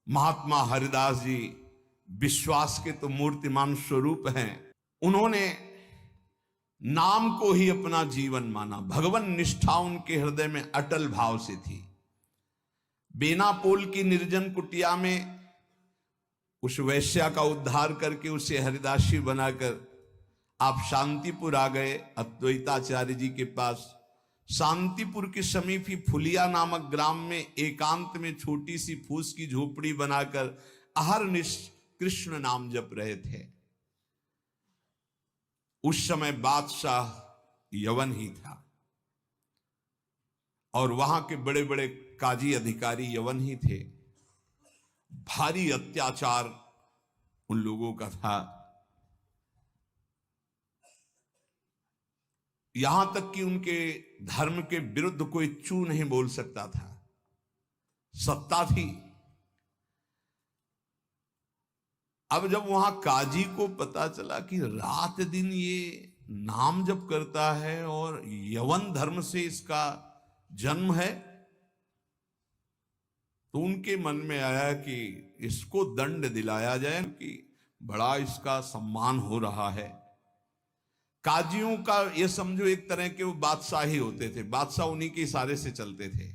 महात्मा हरिदास जी विश्वास के तो मूर्तिमान स्वरूप हैं। उन्होंने नाम को ही अपना जीवन माना। भगवान निष्ठा उनके हृदय में अटल भाव से थी। बेनापोल की निर्जन कुटिया में उस वैश्या का उद्धार करके उसे हरिदासी बनाकर आप शांतिपुर आ गए, अद्वैताचार्य जी के पास। शांतिपुर के समीप ही फुलिया नामक ग्राम में एकांत में छोटी सी फूस की झोपड़ी बनाकर अहरनिश कृष्ण नाम जप रहे थे। उस समय बादशाह यवन ही था और वहां के बड़े बड़े काजी अधिकारी यवन ही थे। भारी अत्याचार उन लोगों का था, यहां तक कि उनके धर्म के विरुद्ध कोई चू नहीं बोल सकता था। सत्ता थी। अब जब वहां काजी को पता चला कि रात दिन ये नाम जप करता है और यवन धर्म से इसका जन्म है, तो उनके मन में आया कि इसको दंड दिलाया जाए कि बड़ा इसका सम्मान हो रहा है। काजियों का ये समझो एक तरह के वो बादशाह ही होते थे, बादशाह उन्हीं के इशारे से चलते थे।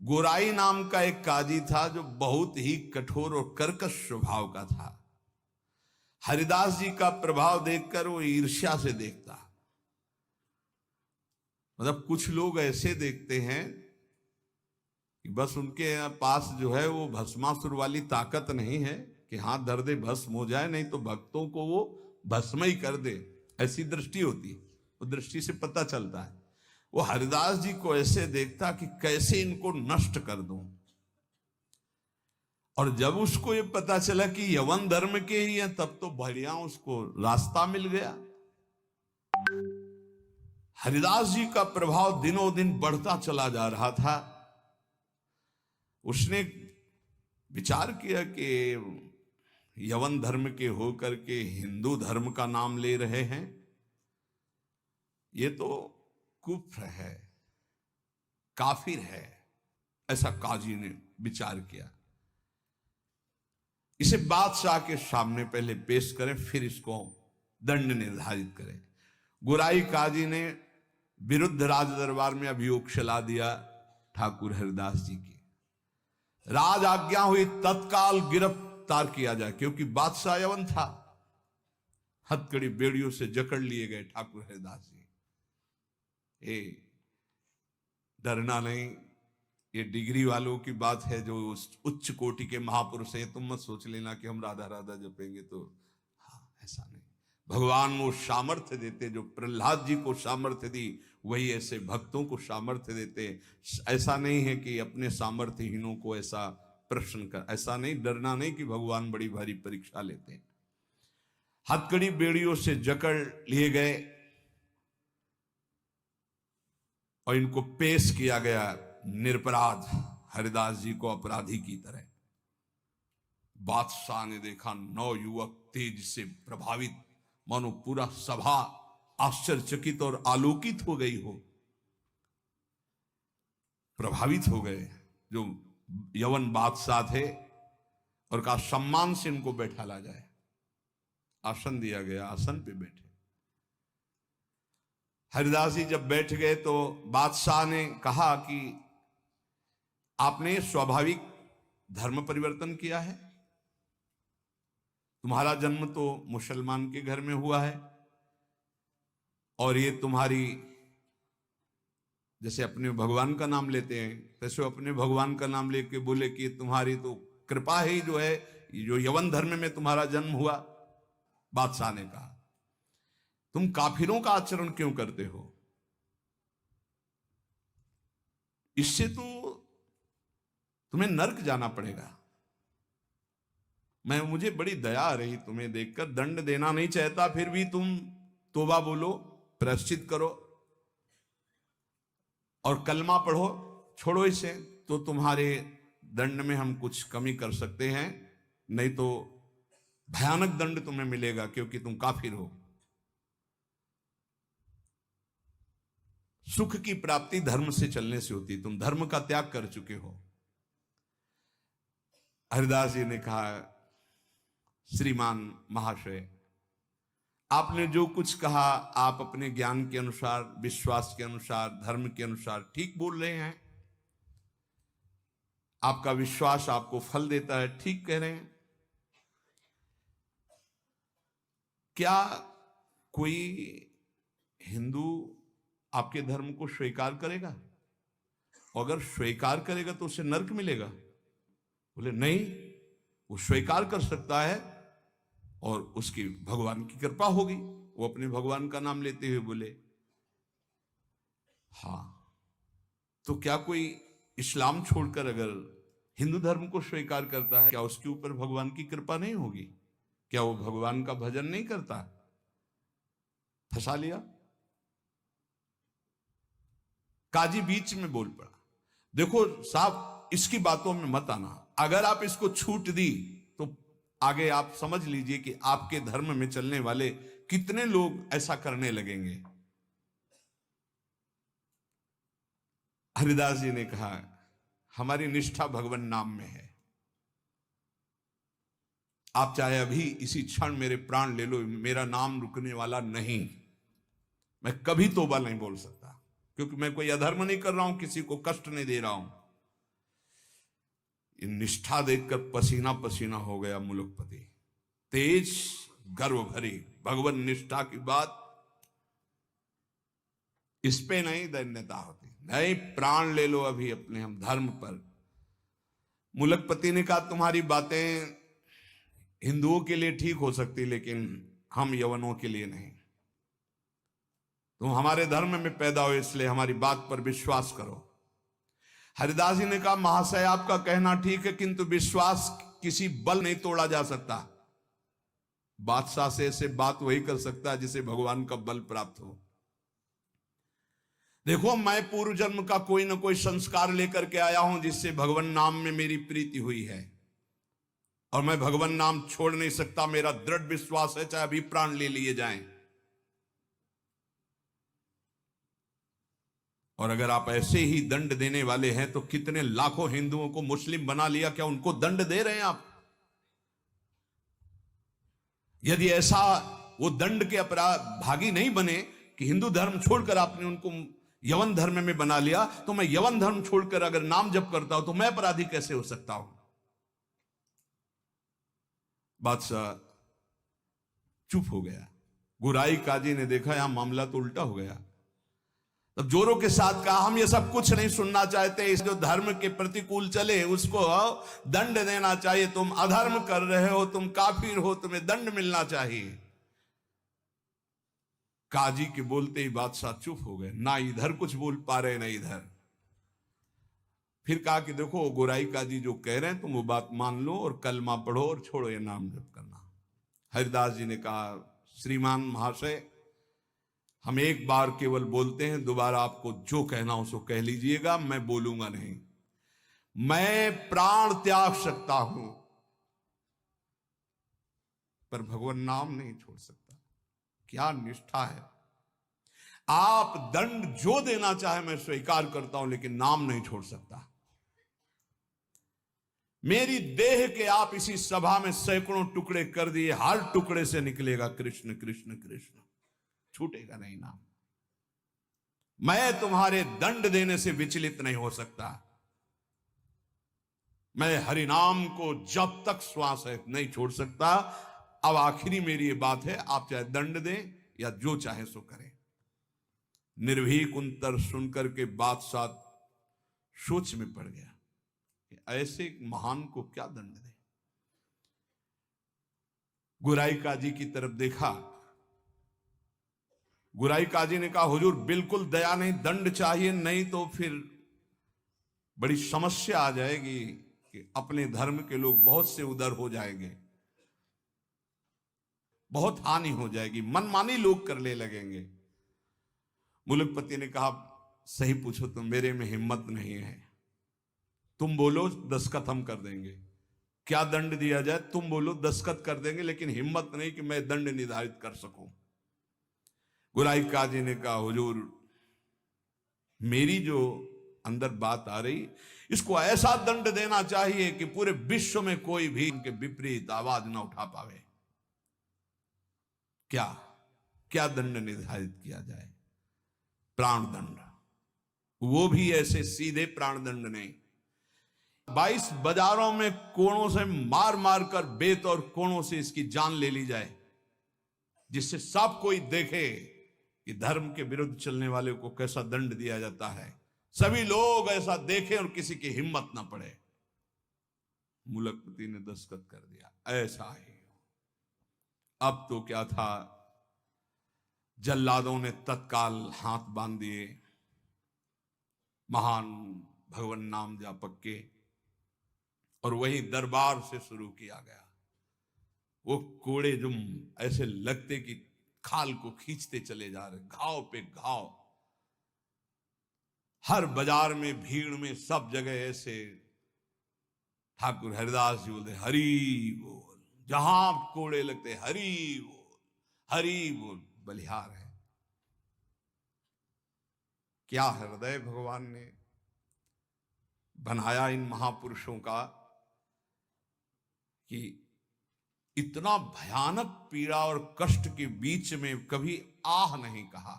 गोराई नाम का एक काजी था जो बहुत ही कठोर और कर्कश स्वभाव का था। हरिदास जी का प्रभाव देखकर वो ईर्ष्या से देखता। मतलब कुछ लोग ऐसे देखते हैं कि बस उनके पास जो है वो भस्मासुर वाली ताकत नहीं है कि हाथ धर दे भस्म हो जाए, नहीं तो भक्तों को वो भस्म ही कर दे, ऐसी दृष्टि होती है। वो दृष्टि से पता चलता है। वो हरिदास जी को ऐसे देखता कि कैसे इनको नष्ट कर दूं। और जब उसको ये पता चला कि यवन धर्म के ही हैं, तब तो बढ़िया उसको रास्ता मिल गया। हरिदास जी का प्रभाव दिनों दिन बढ़ता चला जा रहा था। उसने विचार किया कि यवन धर्म के होकर के हिंदू धर्म का नाम ले रहे हैं, ये तो कुफ्र है, काफिर है। ऐसा काजी ने विचार किया। इसे बादशाह के सामने पहले पेश करें, फिर इसको दंड निर्धारित करें। गुराई काजी ने विरुद्ध राज दरबार में अभियोग चला दिया ठाकुर हरिदास जी की। राज आज्ञा हुई तत्काल गिरफ्तार किया जाए, क्योंकि बादशाह यवन था। हथकड़ी बेड़ियों से जकड़ लिए गए ठाकुर हरिदास जी। डरना नहीं, ये डिग्री वालों की बात है जो उच्च कोटि के महापुरुष है। तुम मत सोच लेना कि हम राधा राधा जपेंगे तो, हाँ ऐसा नहीं। भगवान वो सामर्थ्य देते जो प्रहलाद जी को सामर्थ्य दी, वही ऐसे भक्तों को सामर्थ्य देते। ऐसा नहीं है कि अपने सामर्थ्यहीनों को ऐसा प्रश्न कर, ऐसा नहीं, डरना नहीं कि भगवान बड़ी भारी परीक्षा लेते हैं। हथकड़ी बेड़ियों से जकड़ लिए गए और इनको पेश किया गया निरपराध हरिदास जी को अपराधी की तरह। बादशाह ने देखा 9 युवक तेज से प्रभावित, मानो पूरा सभा आश्चर्यचकित और आलोकित हो गई हो, प्रभावित हो गए जो यवन बादशाह थे, और कहा सम्मान से इनको बैठाला जाए। आसन दिया गया, आसन पे बैठे। हरिदास जी जब बैठ गए तो बादशाह ने कहा कि आपने स्वाभाविक धर्म परिवर्तन किया है। तुम्हारा जन्म तो मुसलमान के घर में हुआ है, और ये तुम्हारी, जैसे अपने भगवान का नाम लेते हैं, तैसे अपने भगवान का नाम लेके बोले कि तुम्हारी तो कृपा ही जो है, जो यवन धर्म में तुम्हारा जन्म हुआ। बादशाह ने कहा तुम काफिरों का आचरण क्यों करते हो? इससे तो तुम्हें नर्क जाना पड़ेगा। मुझे बड़ी दया आ रही तुम्हें देखकर, दंड देना नहीं चाहता, फिर भी तुम तौबा बोलो, प्रायश्चित करो और कलमा पढ़ो, छोड़ो इसे, तो तुम्हारे दंड में हम कुछ कमी कर सकते हैं, नहीं तो भयानक दंड तुम्हें मिलेगा, क्योंकि तुम काफिर हो। सुख की प्राप्ति धर्म से चलने से होती, तुम धर्म का त्याग कर चुके हो। हरिदास जी ने कहा, श्रीमान महाशय, आपने जो कुछ कहा आप अपने ज्ञान के अनुसार, विश्वास के अनुसार, धर्म के अनुसार ठीक बोल रहे हैं। आपका विश्वास आपको फल देता है, ठीक कह रहे हैं। क्या कोई हिंदू आपके धर्म को स्वीकार करेगा? अगर स्वीकार करेगा तो उसे नरक मिलेगा? बोले नहीं, वो स्वीकार कर सकता है और उसकी भगवान की कृपा होगी। वो अपने भगवान का नाम लेते हुए बोले, हाँ, तो क्या कोई इस्लाम छोड़कर अगर हिंदू धर्म को स्वीकार करता है, क्या उसके ऊपर भगवान की कृपा नहीं होगी? क्या वो भगवान का भजन नहीं करता? फंसा लिया। काजी बीच में बोल पड़ा, देखो साहब, इसकी बातों में मत आना। अगर आप इसको छूट दी तो आगे आप समझ लीजिए कि आपके धर्म में चलने वाले कितने लोग ऐसा करने लगेंगे। हरिदास जी ने कहा, हमारी निष्ठा भगवान नाम में है। आप चाहे अभी इसी क्षण मेरे प्राण ले लो, मेरा नाम रुकने वाला नहीं। मैं कभी तौबा नहीं बोल सकता, क्योंकि मैं कोई अधर्म नहीं कर रहा हूं, किसी को कष्ट नहीं दे रहा हूं। निष्ठा देखकर पसीना पसीना हो गया मुलुकपति। तेज गर्व भरी भगवान निष्ठा की बात, इस पे नहीं दैन्यता होती। नहीं, प्राण ले लो अभी अपने हम धर्म पर। मुलुकपति ने कहा, तुम्हारी बातें हिंदुओं के लिए ठीक हो सकती, लेकिन हम यवनों के लिए नहीं। तुम हमारे धर्म में पैदा हो, इसलिए हमारी बात पर विश्वास करो। हरिदास जी ने कहा, महाशय आपका कहना ठीक है, किंतु विश्वास किसी बल नहीं तोड़ा जा सकता। बादशाह से ऐसे बात वही कर सकता है जिसे भगवान का बल प्राप्त हो। देखो, मैं पूर्व जन्म का कोई ना कोई संस्कार लेकर के आया हूं, जिससे भगवान नाम में मेरी प्रीति हुई है, और मैं भगवान नाम छोड़ नहीं सकता। मेरा दृढ़ विश्वास है, चाहे अभी प्राण ले लिए जाएं। और अगर आप ऐसे ही दंड देने वाले हैं तो कितने लाखों हिंदुओं को मुस्लिम बना लिया, क्या उनको दंड दे रहे हैं आप? यदि ऐसा वो दंड के अपराध भागी नहीं बने कि हिंदू धर्म छोड़कर आपने उनको यवन धर्म में बना लिया, तो मैं यवन धर्म छोड़कर अगर नाम जप करता हूं तो मैं अपराधी कैसे हो सकता हूं? बादशाह चुप हो गया। गुराई काजी ने देखा यहां मामला तो उल्टा हो गया। तब जोरों के साथ कहा, हम ये सब कुछ नहीं सुनना चाहते। इस जो धर्म के प्रतिकूल चले उसको दंड देना चाहिए। तुम अधर्म कर रहे हो, तुम काफिर हो, तुम्हें दंड मिलना चाहिए। काजी के बोलते ही बादशाह चुप हो गए, ना इधर कुछ बोल पा रहे ना इधर। फिर कहा कि देखो, गोराई काजी जो कह रहे हैं तुम वो बात मान लो और कलमा पढ़ो और छोड़ो ये नाम जप करना। हरिदास जी ने कहा, श्रीमान महाशय, हम एक बार केवल बोलते हैं, दोबारा आपको जो कहना हो सो कह लीजिएगा, मैं बोलूंगा नहीं। मैं प्राण त्याग सकता हूं पर भगवान नाम नहीं छोड़ सकता। क्या निष्ठा है! आप दंड जो देना चाहे मैं स्वीकार करता हूं, लेकिन नाम नहीं छोड़ सकता। मेरी देह के आप इसी सभा में सैकड़ों टुकड़े कर दिए, हर टुकड़े से निकलेगा कृष्ण कृष्ण कृष्ण, छूटेगा नहीं नाम। मैं तुम्हारे दंड देने से विचलित नहीं हो सकता। मैं हरिनाम को जब तक श्वास है नहीं छोड़ सकता। अब आखिरी मेरी ये बात है, आप चाहे दंड दें या जो चाहे सो करें। निर्भीक उत्तर सुनकर के बादशाह सोच में पड़ गया कि ऐसे महान को क्या दंड दे। गुराई काजी की तरफ देखा। गुराई काजी ने कहा, हुजूर बिल्कुल दया नहीं, दंड चाहिए, नहीं तो फिर बड़ी समस्या आ जाएगी कि अपने धर्म के लोग बहुत से उधर हो जाएंगे, बहुत हानि हो जाएगी, मनमानी लोग करने लगेंगे। मुलुकपति ने कहा, सही पूछो तो मेरे में हिम्मत नहीं है। तुम बोलो दस्तखत हम कर देंगे। क्या दंड दिया जाए तुम बोलो, दस्तखत कर देंगे, लेकिन हिम्मत नहीं कि मैं दंड निर्धारित कर सकूं। गुराई काजी ने कहा, हुजूर मेरी जो अंदर बात आ रही, इसको ऐसा दंड देना चाहिए कि पूरे विश्व में कोई भी इनके विपरीत आवाज ना उठा पावे। क्या क्या दंड निर्धारित किया जाए? प्राण दंड, वो भी ऐसे सीधे प्राण दंड नहीं, 22 बाजारों में कोड़ों से मार मार कर बेत और कोड़ों से इसकी जान ले ली जाए, जिससे सब कोई देखे कि धर्म के विरुद्ध चलने वाले को कैसा दंड दिया जाता है। सभी लोग ऐसा देखें और किसी की हिम्मत ना पड़े। मुलकपति ने दस्तखत कर दिया, ऐसा ही। अब तो क्या था, जल्लादों ने तत्काल हाथ बांध दिए महान भगवान नाम जापक के, और वही दरबार से शुरू किया गया। वो कोड़े जो ऐसे लगते कि खाल को खींचते चले जा रहे, घाव पे घाव, हर बाजार में, भीड़ में, सब जगह ऐसे। ठाकुर हरिदास जी बोलते हरि बोल, जहां कोड़े लगते हरि बोल, हरि बोल। बलिहार है क्या हृदय भगवान ने बनाया इन महापुरुषों का कि इतना भयानक पीड़ा और कष्ट के बीच में कभी आह नहीं कहा।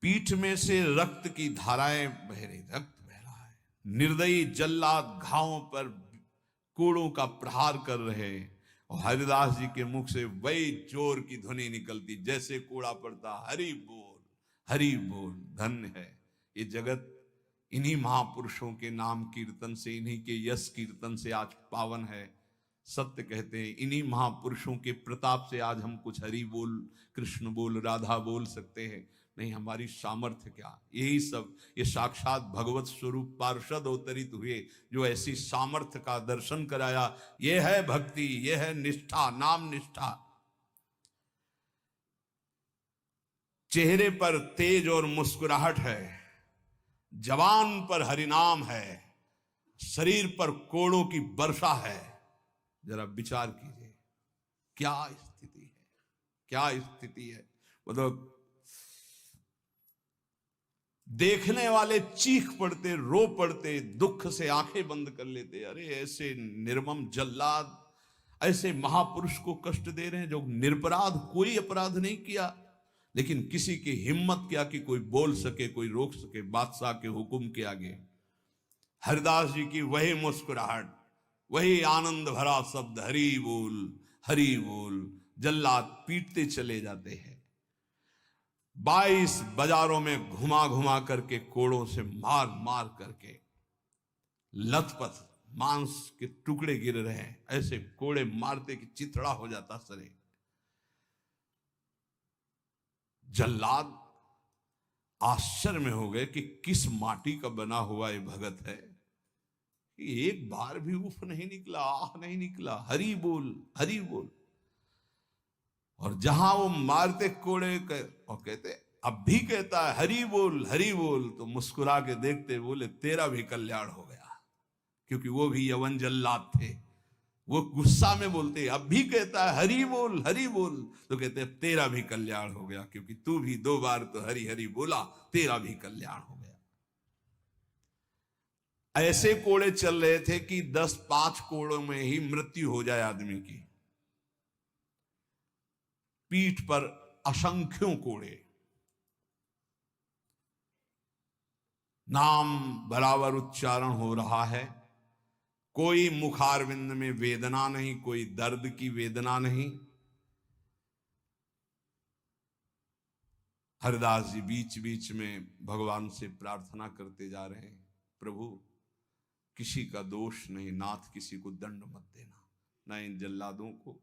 पीठ में से रक्त की धाराएं बह रही, रक्त बह रहा है। निर्दयी जल्लाद घावों पर कोड़ों का प्रहार कर रहे, और हरिदास जी के मुख से वही जोर की ध्वनि निकलती, जैसे कोड़ा पड़ता, हरि बोल, हरि बोल। धन्य है ये जगत इन्हीं महापुरुषों के नाम कीर्तन से, इन्हीं के यश कीर्तन से आज पावन है। सत्य कहते हैं, इन्हीं महापुरुषों के प्रताप से आज हम कुछ हरि बोल, कृष्ण बोल, राधा बोल सकते हैं। नहीं, हमारी सामर्थ्य क्या, यही सब, ये साक्षात भगवत स्वरूप पार्षद अवतरित हुए जो ऐसी सामर्थ्य का दर्शन कराया। ये है भक्ति, ये है निष्ठा, नाम निष्ठा। चेहरे पर तेज और मुस्कुराहट है, जवान पर हरिनाम है, शरीर पर कोड़ों की वर्षा है। जरा विचार कीजिए क्या स्थिति है, क्या स्थिति है। मतलब देखने वाले चीख पड़ते, रो पड़ते, दुख से आंखें बंद कर लेते। अरे ऐसे निर्मम जल्लाद ऐसे महापुरुष को कष्ट दे रहे हैं जो निरपराध, कोई अपराध नहीं किया, लेकिन किसी की हिम्मत क्या कि कोई बोल सके, कोई रोक सके बादशाह के हुक्म के आगे। हरिदास जी की वही मुस्कुराहट, वही आनंद भरा शब्द, हरि बोल, हरि बोल। जल्लाद पीटते चले जाते हैं। 22 बाजारों में घुमा घुमा करके, कोड़ों से मार मार करके, लथपथ मांस के टुकड़े गिर रहे हैं। ऐसे कोड़े मारते कि चिथड़ा हो जाता सरे। जल्लाद आश्चर्य में हो गए कि किस माटी का बना हुआ ये भगत है कि एक बार भी उफ नहीं निकला, आह नहीं निकला, हरि बोल, हरि बोल। और जहां वो मारते कोड़े और कहते, अब भी कहता है हरि बोल, हरि बोल, तो मुस्कुरा के देखते, बोले तेरा भी कल्याण हो गया। क्योंकि वो भी यवन जल्लाद थे, वो गुस्सा में बोलते, अब भी कहता है हरि बोल, हरि बोल, तो कहते तेरा भी कल्याण हो गया, क्योंकि तू भी 2 बार तो हरि हरि बोला, तेरा भी कल्याण हो गया। ऐसे कोड़े चल रहे थे कि 10-5 कोड़ों में ही मृत्यु हो जाए आदमी की। पीठ पर असंख्यों कोड़े, नाम बराबर उच्चारण हो रहा है, कोई मुखारविंद में वेदना नहीं, कोई दर्द की वेदना नहीं। हरिदास जी बीच बीच में भगवान से प्रार्थना करते जा रहे हैं, प्रभु किसी का दोष नहीं, नाथ किसी को दंड मत देना, न इन जल्लादों को,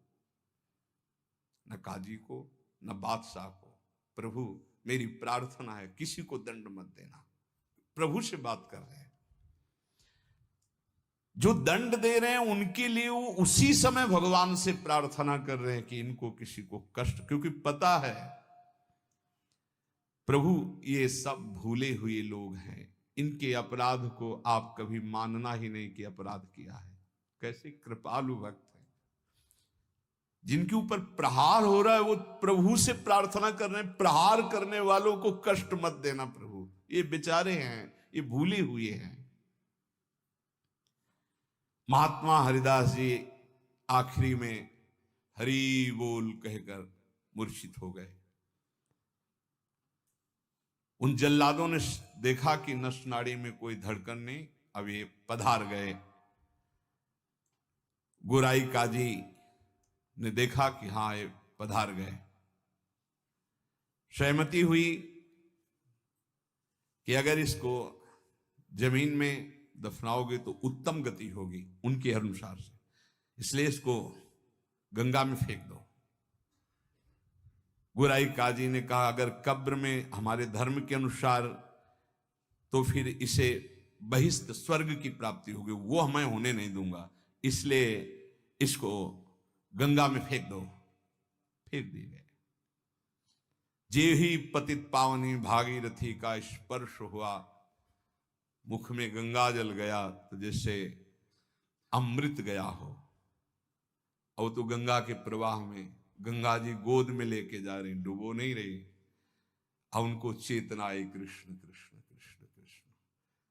न काजी को, न बादशाह को। प्रभु मेरी प्रार्थना है, किसी को दंड मत देना। प्रभु से बात कर रहे हैं। जो दंड दे रहे हैं उनके लिए वो उसी समय भगवान से प्रार्थना कर रहे हैं कि इनको किसी को कष्ट, क्योंकि पता है प्रभु ये सब भूले हुए लोग हैं, इनके अपराध को आप कभी मानना ही नहीं कि अपराध किया है। कैसे कृपालु भक्त हैं, जिनके ऊपर प्रहार हो रहा है वो प्रभु से प्रार्थना कर रहे हैं, प्रहार करने वालों को कष्ट मत देना प्रभु, ये बेचारे हैं, ये भूले हुए हैं। महात्मा हरिदास जी आखिरी में हरि बोल कहकर मूर्छित हो गए। उन जल्लादों ने देखा कि नस नाड़ी में कोई धड़कन नहीं, अब ये पधार गए। गोराई काजी ने देखा कि हां ये पधार गए। सहमति हुई कि अगर इसको जमीन में दफनाओगे तो उत्तम गति होगी उनके अनुसार से, इसलिए इसको गंगा में फेंक दो। गोराई काजी ने कहा अगर कब्र में हमारे धर्म के अनुसार तो फिर इसे बहिष्ठ स्वर्ग की प्राप्ति होगी, वो मैं होने नहीं दूंगा, इसलिए इसको गंगा में फेंक दो। फेंक दी गए। जे ही पतित पावनी भागीरथी का स्पर्श हुआ, मुख में गंगा जल गया तो जैसे अमृत गया हो। और तो गंगा के प्रवाह में गंगा जी गोद में लेके जा रही, डुबो नहीं रही। अब उनको चेतना आई, कृष्ण कृष्ण कृष्ण कृष्ण।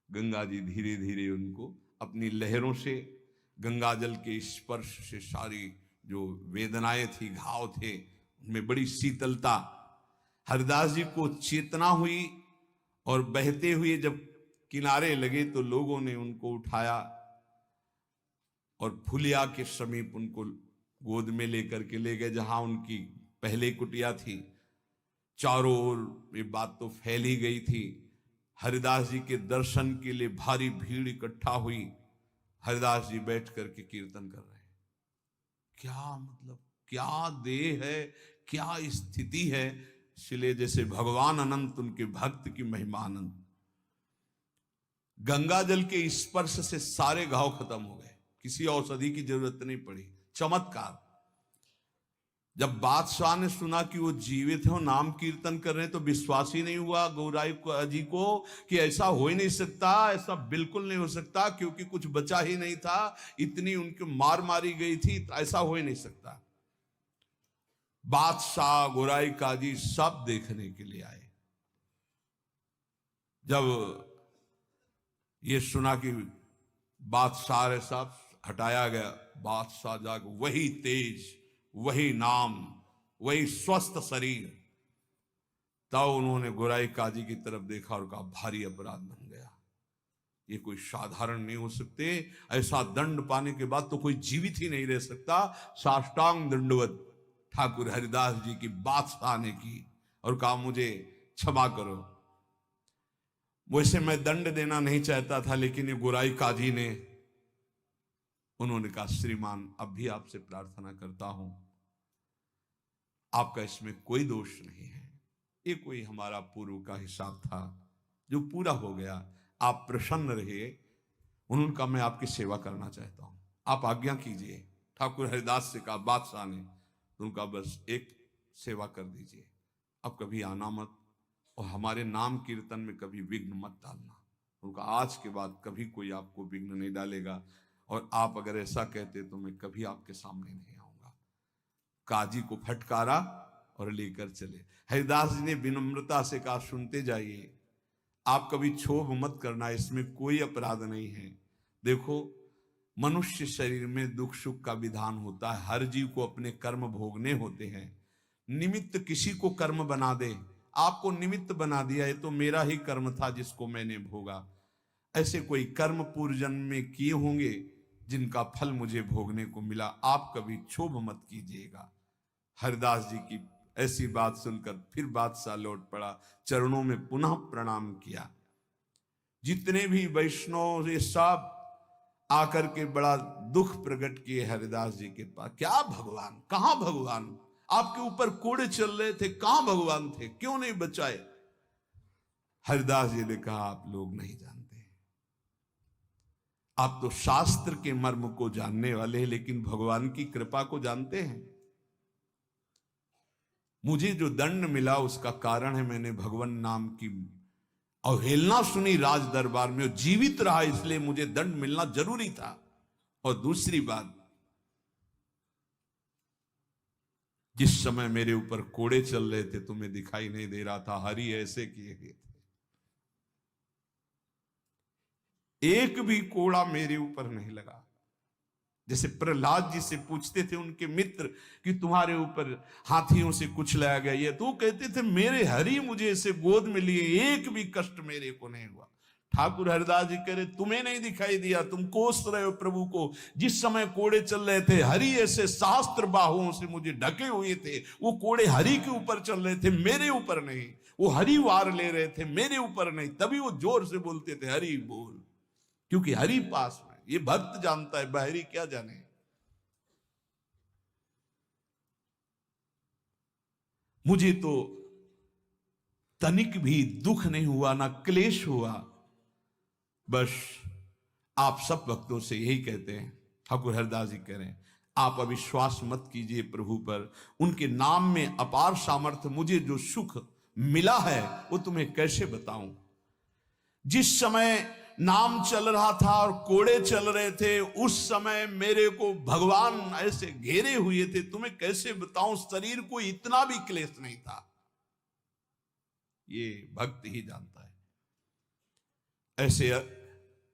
गंगा जी धीरे धीरे उनको अपनी लहरों से, गंगा जल के स्पर्श से सारी जो वेदनाएं थी, घाव थे, उनमें बड़ी शीतलता। हरिदास जी को चेतना हुई और बहते हुए जब किनारे लगे तो लोगों ने उनको उठाया और फुलिया के समीप उनको गोद में लेकर के ले गए, जहां उनकी पहले कुटिया थी। चारों ओर ये बात तो फैल ही गई थी। हरिदास जी के दर्शन के लिए भारी भीड़ इकट्ठा हुई। हरिदास जी बैठ करके कीर्तन कर रहे हैं। क्या मतलब, क्या देह है, क्या स्थिति है। इसलिए जैसे भगवान अनंत, उनके भक्त की महिमा अनंत। गंगा जल के स्पर्श से सारे घाव खत्म हो गए, किसी औषधि की जरूरत नहीं पड़ी। चमत्कार। जब बादशाह ने सुना कि वो जीवित है और नाम कीर्तन कर रहे हैं तो विश्वास ही नहीं हुआ गोराई जी को कि ऐसा हो ही नहीं सकता, ऐसा बिल्कुल नहीं हो सकता, क्योंकि कुछ बचा ही नहीं था, इतनी उनकी मार मारी गई थी, ऐसा हो ही नहीं सकता। बादशाह, गोराई काजी सब देखने के लिए आए। जब ये सुना कि बादशाह सब हटाया गया, बादशाह जाग वही तेज, वही नाम, वही स्वस्थ शरीर। तब उन्होंने गोराई काजी की तरफ देखा और कहा भारी अपराध बन गया, ये कोई साधारण नहीं हो सकते। ऐसा दंड पाने के बाद तो कोई जीवित ही नहीं रह सकता। साष्टांग दंडवत ठाकुर हरिदास जी की बादशाह ने की और कहा मुझे क्षमा करो। वैसे मैं दंड देना नहीं चाहता था, लेकिन ये गोराई काजी ने, उन्होंने कहा श्रीमान अब भी आपसे प्रार्थना करता हूं, आपका इसमें कोई दोष नहीं है, ये कोई हमारा पूर्व का हिसाब था जो पूरा हो गया, आप प्रसन्न रहिए। उन्होंने कहा मैं आपकी सेवा करना चाहता हूं, आप आज्ञा कीजिए। ठाकुर हरिदास से कहा बादशाह ने, उनका बस एक सेवा कर दीजिए, अब कभी आना मत और हमारे नाम कीर्तन में कभी विघ्न मत डालना। उनका आज के बाद कभी कोई आपको विघ्न नहीं डालेगा, और आप अगर ऐसा कहते तो मैं कभी आपके सामने नहीं आऊंगा। काजी को फटकारा और लेकर चले। हरिदास जी ने विनम्रता से कहा सुनते जाइए, आप कभी क्षोभ मत करना, इसमें कोई अपराध नहीं है। देखो मनुष्य शरीर में दुख सुख का विधान होता है, हर जीव को अपने कर्म भोगने होते हैं। निमित्त किसी को कर्म बना दे, आपको निमित्त बना दिया, ये तो मेरा ही कर्म था जिसको मैंने भोगा। ऐसे कोई कर्म पूर्व जन्म में किए होंगे जिनका फल मुझे भोगने को मिला, आप कभी क्षोभ मत कीजिएगा। हरिदास जी की ऐसी बात सुनकर फिर बादशाह लौट पड़ा, चरणों में पुनः प्रणाम किया। जितने भी वैष्णव ये सब आकर के बड़ा दुख प्रकट किए हरिदास जी के पास। क्या भगवान, कहां भगवान, आपके ऊपर कोड़े चल रहे थे, कहां भगवान थे, क्यों नहीं बचाए। हरिदास जी ने कहा आप लोग नहीं जानते, आप तो शास्त्र के मर्म को जानने वाले हैं, लेकिन भगवान की कृपा को जानते हैं। मुझे जो दंड मिला उसका कारण है मैंने भगवान नाम की अवहेलना सुनी राज दरबार में, जीवित रहा, इसलिए मुझे दंड मिलना जरूरी था। और दूसरी बात, जिस समय मेरे ऊपर कोड़े चल रहे थे तुम्हें दिखाई नहीं दे रहा था, हरि ऐसे किए गए थे, एक भी कोड़ा मेरे ऊपर नहीं लगा। जैसे प्रहलाद जी से पूछते थे उनके मित्र कि तुम्हारे ऊपर हाथियों से कुचलाया गया, ये तो कहते थे मेरे हरि मुझे ऐसे गोद में लिए, एक भी कष्ट मेरे को नहीं हुआ। ठाकुर हरिदास जी कह रहे तुम्हें नहीं दिखाई दिया, तुम कोस रहे हो प्रभु को। जिस समय कोड़े चल रहे थे, हरि ऐसे शास्त्र बाहुओं से मुझे ढके हुए थे, वो कोड़े हरि के ऊपर चल रहे थे, मेरे ऊपर नहीं। वो हरि वार ले रहे थे, मेरे ऊपर नहीं। तभी वो जोर से बोलते थे हरि बोल, क्योंकि हरि पास में। ये भक्त जानता है, बाहरी क्या जाने। मुझे तो तनिक भी दुख नहीं हुआ, ना क्लेश हुआ। बस आप सब भक्तों से यही कहते हैं, ठाकुर हरिदास जी कह रहे हैं, आप अविश्वास मत कीजिए प्रभु पर। उनके नाम में अपार सामर्थ्य, मुझे जो सुख मिला है वो तुम्हें कैसे बताऊं। जिस समय नाम चल रहा था और कोड़े चल रहे थे, उस समय मेरे को भगवान ऐसे घेरे हुए थे, तुम्हें कैसे बताऊं। शरीर को इतना भी क्लेश नहीं था। ये भक्त ही जानता है। ऐसे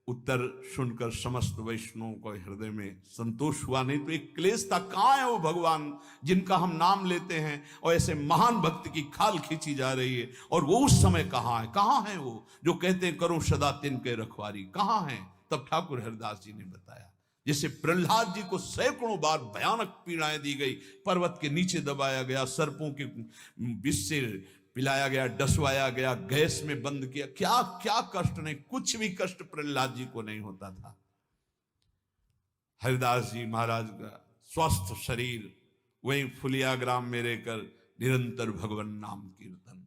उत्तर सुनकर समस्त वैष्णवों को हृदय में संतोष हुआ। नहीं तो एक क्लेश था। कहां है वो भगवान जिनका हम नाम लेते हैं और ऐसे महान भक्त की खाल खींची जा रही है, और वो उस समय कहां है। कहां है वो जो कहते हैं करो सदा तिनके रखवारी, कहां है। तब ठाकुर हरिदास जी ने बताया, जैसे प्रहलाद जी को सैकड़ों बार भयानक पीड़ाएं दी गई, पर्वत के नीचे दबाया गया, सर्पों के विष से पिलाया गया, डसवाया गया, गैस में बंद किया, क्या क्या कष्ट नहीं, कुछ भी कष्ट प्रहलाद जी को नहीं होता था। हरिदास जी महाराज का स्वस्थ शरीर वहीं फुलिया ग्राम में रहकर निरंतर भगवान नाम कीर्तन।